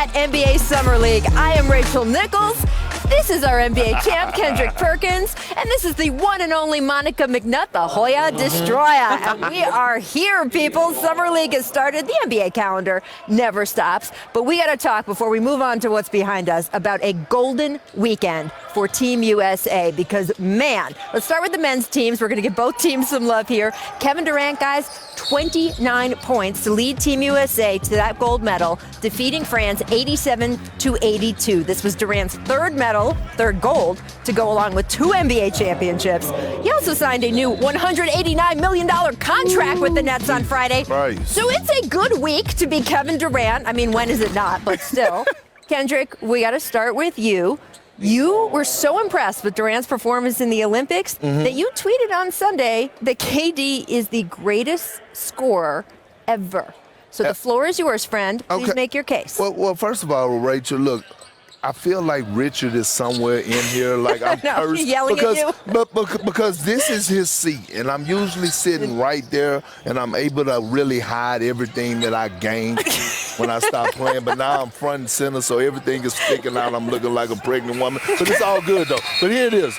at NBA Summer League. I am Rachel Nichols. This is our NBA champ, Kendrick Perkins. And this is the one and only Monica McNutt, the Hoya Destroyer. And we are here, people. Summer League has started. The NBA calendar never stops. But we got to talk before we move on to what's behind us about a golden weekend for Team USA. Because, man, let's start with the men's teams. We're going to give both teams some love here. Kevin Durant, guys, 29 points to lead Team USA to that gold medal, defeating France 87-82. This was Durant's third gold, to go along with 2 NBA championships. He also signed a new $189 million contract with the Nets on Friday. Nice. So it's a good week to be Kevin Durant. I mean, when is it not? But still. Kendrick, we got to start with you. You were so impressed with Durant's performance in the Olympics that you tweeted on Sunday that KD is the greatest scorer ever. So the floor is yours, friend. Please make your case. Well, first of all, Rachel, look, I feel like Richard is somewhere in here, like I'm cursed yelling because, at you. because this is his seat, and I'm usually sitting right there, and I'm able to really hide everything that I gained when I stop playing. But now I'm front and center, so everything is sticking out. I'm looking like a pregnant woman, but it's all good though. But here it is.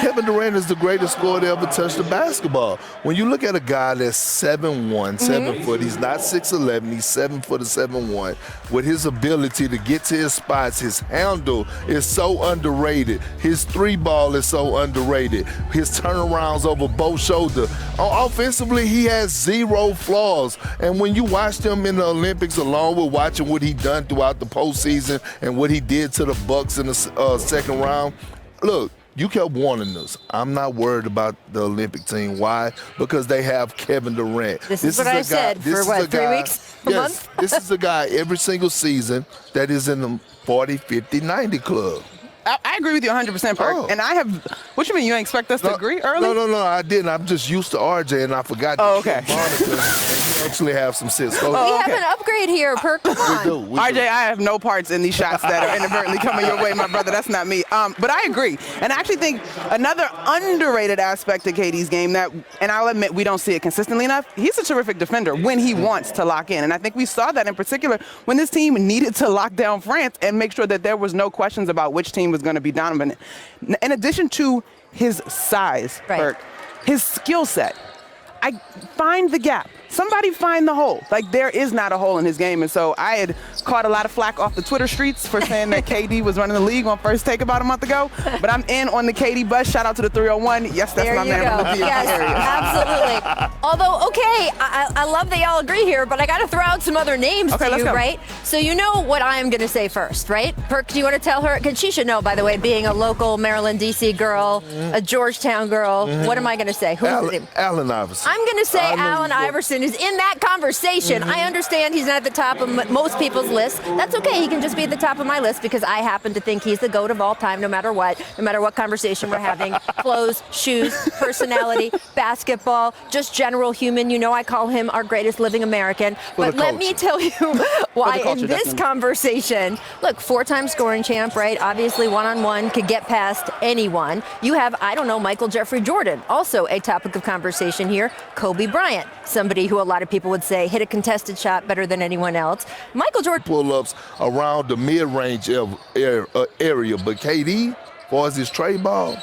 Kevin Durant is the greatest scorer to ever touch the basketball. When you look at a guy that's 7'1", 7 foot, he's not 6'11", he's 7 foot or 7'1", with his ability to get to his spots, his handle is so underrated. His three ball is so underrated. His turnarounds over both shoulders. Offensively, he has 0 flaws. And when you watch him in the Olympics, along with watching what he done throughout the postseason and what he did to the Bucks in the second round, look, you kept warning us. I'm not worried about the Olympic team. Why? Because they have Kevin Durant. This is what I said for, 3 weeks, a month? This is a guy every single season that is in the 40, 50, 90 club. I agree with you 100%, Perk. Oh. And I have, what you mean, you expect us to agree early? No, I didn't. I'm just used to RJ, and I forgot okay. Monica, and you actually have some sense. We have an upgrade here, Perk. Come on. We RJ, do. I have no parts in these shots that are inadvertently coming your way, my brother. That's not me. But I agree. And I actually think another underrated aspect of KD's game that, and I'll admit we don't see it consistently enough, he's a terrific defender when he wants to lock in. And I think we saw that in particular when this team needed to lock down France and make sure that there was no questions about which team was going to be dominant. In addition to his size, Perk, his skill set, I find the gap. Somebody find the hole. Like, there is not a hole in his game. And so I had caught a lot of flack off the Twitter streets for saying that KD was running the league on First Take about a month ago. But I'm in on the KD bus. Shout out to the 301. Yes, that's there my man from the PA Yes, area. absolutely. Although, okay, I love that y'all agree here, but I got to throw out some other names to you, right? So you know what I am going to say first, right? Perk, do you want to tell her? Because she should know, by the way, being a local Maryland, D.C. girl, a Georgetown girl. What am I going to say? Who's his name? Allen Iverson. I'm going to say Allen Iverson is in that conversation. I understand he's not at the top of most people's list. That's okay. He can just be at the top of my list because I happen to think he's the GOAT of all time, no matter what conversation we're having. Clothes, shoes, personality, basketball, just general human. You know, I call him our greatest living American. But let me tell you why in this conversation, look, 4-time scoring champ, right? Obviously, one-on-one could get past anyone. You have, I don't know, Michael Jeffrey Jordan, also a topic of conversation here. Kobe Bryant, somebody who a lot of people would say hit a contested shot better than anyone else. Michael Jordan pull-ups around the mid-range area, but KD, as far as his trade ball,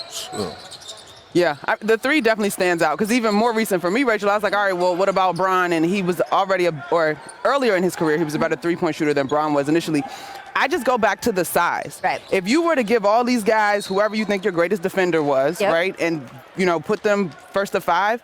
Yeah, the 3 definitely stands out because even more recent for me, Rachel, I was like, all right, well, what about Bron? And he was already, earlier in his career, he was a better 3-point shooter than Bron was initially. I just go back to the size. Right. If you were to give all these guys, whoever you think your greatest defender was, right, and, put them first to 5,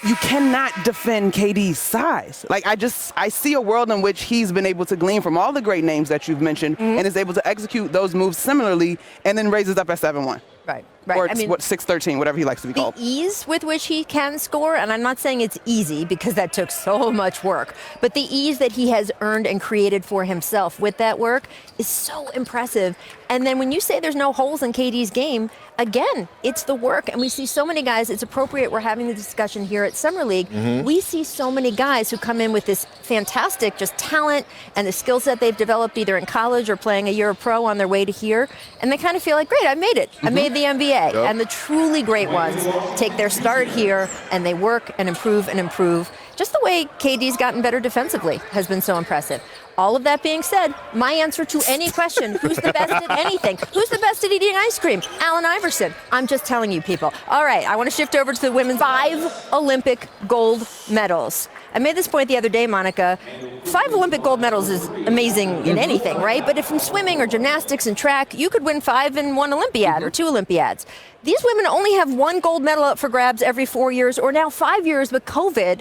you cannot defend KD's size. Like, I see a world in which he's been able to glean from all the great names that you've mentioned and is able to execute those moves similarly and then raises up at 7'1". Right. Or 6'13", whatever he likes to be called. The ease with which he can score, and I'm not saying it's easy because that took so much work, but the ease that he has earned and created for himself with that work is so impressive. And then when you say there's no holes in KD's game, again, it's the work. And we see so many guys, it's appropriate we're having the discussion here at Summer League. We see so many guys who come in with this fantastic just talent and the skill set they've developed either in college or playing a year of pro on their way to here. And they kind of feel like, great, I made it. I made the NBA. And the truly great ones take their start here and they work and improve and improve. Just the way KD's gotten better defensively has been so impressive. All of that being said, my answer to any question, who's the best at anything? Who's the best at eating ice cream? Allen Iverson. I'm just telling you, people. All right, I want to shift over to the women's 5 Olympic gold medals. I made this point the other day, Monica. 5 Olympic gold medals is amazing in anything, right? But if in swimming or gymnastics and track, you could win 5 in 1 Olympiad or 2 Olympiads. These women only have 1 gold medal up for grabs every 4 years or now 5 years with COVID.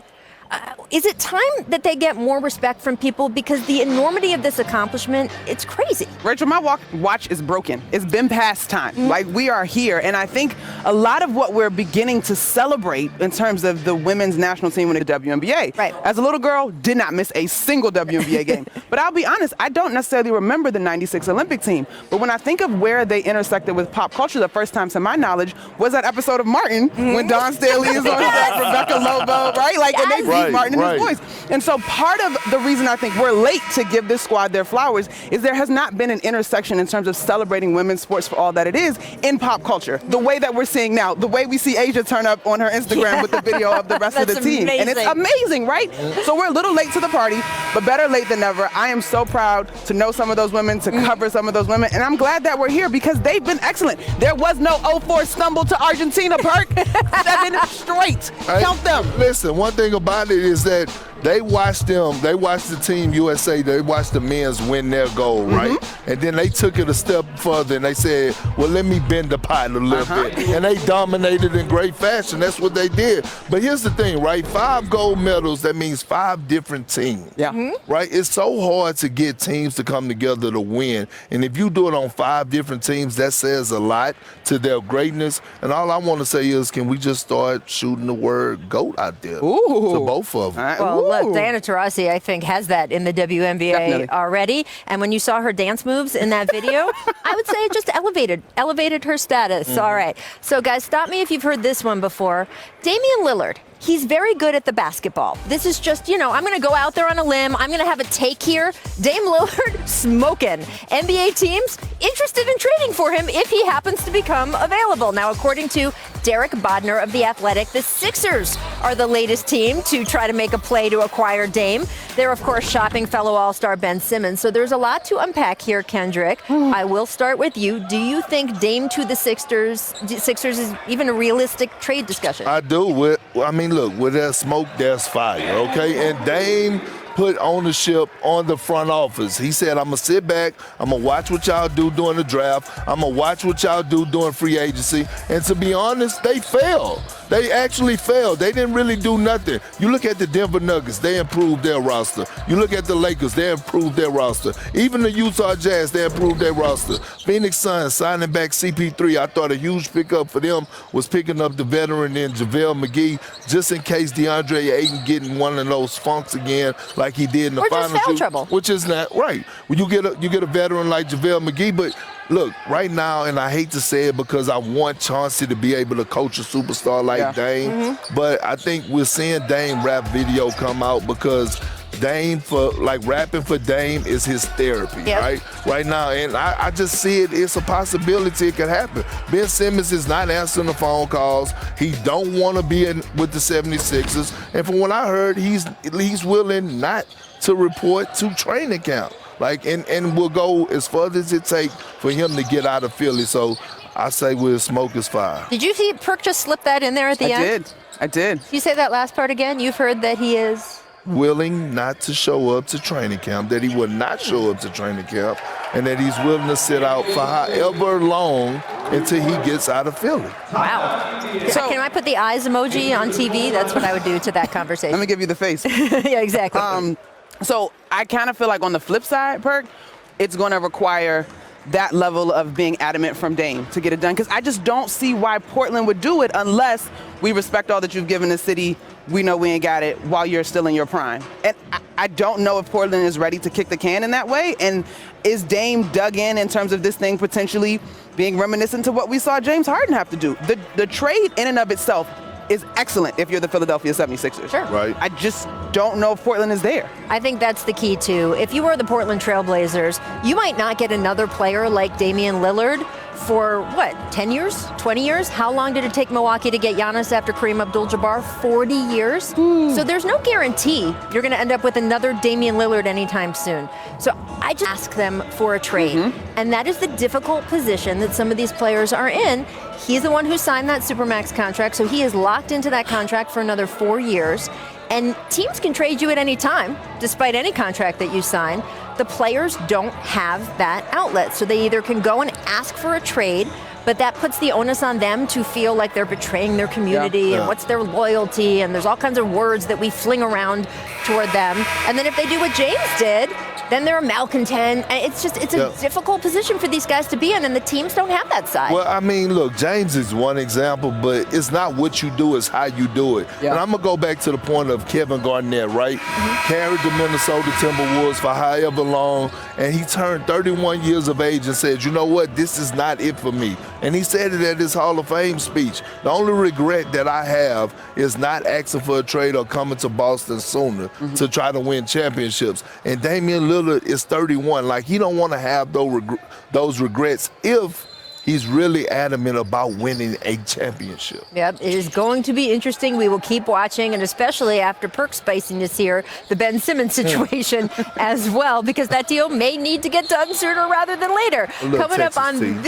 Is it time that they get more respect from people? Because the enormity of this accomplishment, it's crazy. Rachel, my watch is broken. It's been past time. Like, we are here. And I think a lot of what we're beginning to celebrate in terms of the women's national team in the WNBA. Right. As a little girl, did not miss a single WNBA game. But I'll be honest, I don't necessarily remember the 96 Olympic team. But when I think of where they intersected with pop culture, the first time to my knowledge was that episode of Martin when Dawn Staley is on that Rebecca Lobo, right? Like, and they beat Martin in his voice. And so part of the reason I think we're late to give this squad their flowers is there has not been an intersection in terms of celebrating women's sports for all that it is in pop culture. The way that we're seeing now, the way we see Asia turn up on her Instagram with the video of the rest of the team. Amazing. And it's amazing, right? So we're a little late to the party, but better late than never. I am so proud to know some of those women, to cover some of those women, and I'm glad that we're here because they've been excellent. There was no 0-4 stumble to Argentina, Perk. 7 straight. Count them. Listen, one thing about it is that they watched the Team USA, they watched the men's win their goal, right? And then they took it a step further and they said, well, let me bend the pot a little bit. And they dominated in great fashion. That's what they did. But here's the thing, right? 5 gold medals, that means 5 different teams. Yeah. Right? It's so hard to get teams to come together to win. And if you do it on 5 different teams, that says a lot to their greatness. And all I want to say is, can we just start shooting the word GOAT out there to both of them? Well, look, Diana Taurasi, I think, has that in the WNBA Definitely. already. And when you saw her dance moves in that video, I would say it just elevated her status. All right. So, guys, stop me if you've heard this one before. Damian Lillard. He's very good at the basketball. This is just, I'm going to go out there on a limb. I'm going to have a take here. Dame Lillard smoking. NBA teams interested in trading for him if he happens to become available. Now, according to Derek Bodner of The Athletic, the Sixers are the latest team to try to make a play to acquire Dame. They're, of course, shopping fellow All-Star Ben Simmons. So there's a lot to unpack here, Kendrick. I will start with you. Do you think Dame to the Sixers is even a realistic trade discussion? I do. Look, where there's smoke, there's fire, okay? And Dame put ownership on the front office. He said, I'm going to sit back, I'm going to watch what y'all do during the draft, I'm going to watch what y'all do during free agency. And to be honest, they failed. They actually failed. They didn't really do nothing. You look at the Denver Nuggets, they improved their roster. You look at the Lakers, they improved their roster. Even the Utah Jazz, they improved their roster. Phoenix Suns signing back CP3. I thought a huge pickup for them was picking up the veteran in JaVale McGee, just in case DeAndre Ayton getting one of those funks again like he did in the finals. Or just foul trouble. Which is not right. When you get a veteran like JaVale McGee, but look, right now, and I hate to say it because I want Chauncey to be able to coach a superstar like Dame, but I think we're seeing Dame rap video come out because Dame rapping for Dame is his therapy, right now. And I just see it's a possibility it could happen. Ben Simmons is not answering the phone calls. He don't want to be with the 76ers. And from what I heard, he's willing not to report to training camp. And we'll go as far as it takes for him to get out of Philly. So I say we'll smoke his fire. Did you see Perk just slip that in there at the end? I did. Can you say that last part again? You've heard that he is willing not to show up to training camp, that he will not show up to training camp, and that he's willing to sit out for however long until he gets out of Philly. Wow. So, can I put the eyes emoji on TV? That's what I would do to that conversation. Let me give you the face. Yeah, exactly. So I kind of feel like on the flip side, Perk, it's going to require that level of being adamant from Dame to get it done. Because I just don't see why Portland would do it unless we respect all that you've given the city. We know we ain't got it while you're still in your prime. And I don't know if Portland is ready to kick the can in that way. And is Dame dug in terms of this thing potentially being reminiscent to what we saw James Harden have to do? The trade in and of itself is excellent if you're the Philadelphia 76ers. Sure. Right. I just don't know if Portland is there. I think that's the key, too. If you were the Portland Trailblazers, you might not get another player like Damian Lillard, for what, 10 years, 20 years? How long did it take Milwaukee to get Giannis after Kareem Abdul-Jabbar? 40 years. So there's no guarantee you're going to end up with another Damian Lillard anytime soon. So I just ask them for a trade. And that is the difficult position that some of these players are in. He's the one who signed that Supermax contract, so he is locked into that contract for another 4 years. And teams can trade you at any time, despite any contract that you sign. The players don't have that outlet, so they either can go and ask for a trade, but that puts the onus on them to feel like they're betraying their community and what's their loyalty, and there's all kinds of words that we fling around toward them. And then if they do what James did, then they're a malcontent. It's a difficult position for these guys to be in, and the teams don't have that side. Well, I mean, look, James is one example, but it's not what you do, it's how you do it. And I'm going to go back to the point of Kevin Garnett, right? Carried the Minnesota Timberwolves for however long, and he turned 31 years of age and said, you know what, this is not it for me. And he said it at his Hall of Fame speech. The only regret that I have is not asking for a trade or coming to Boston sooner to try to win championships. And Damian Lillard is 31. Like, he don't want to have those regrets if he's really adamant about winning a championship. Yep, it is going to be interesting. We will keep watching, and especially after Perk spiciness here, the Ben Simmons situation as well, because that deal may need to get done sooner rather than later. Coming up on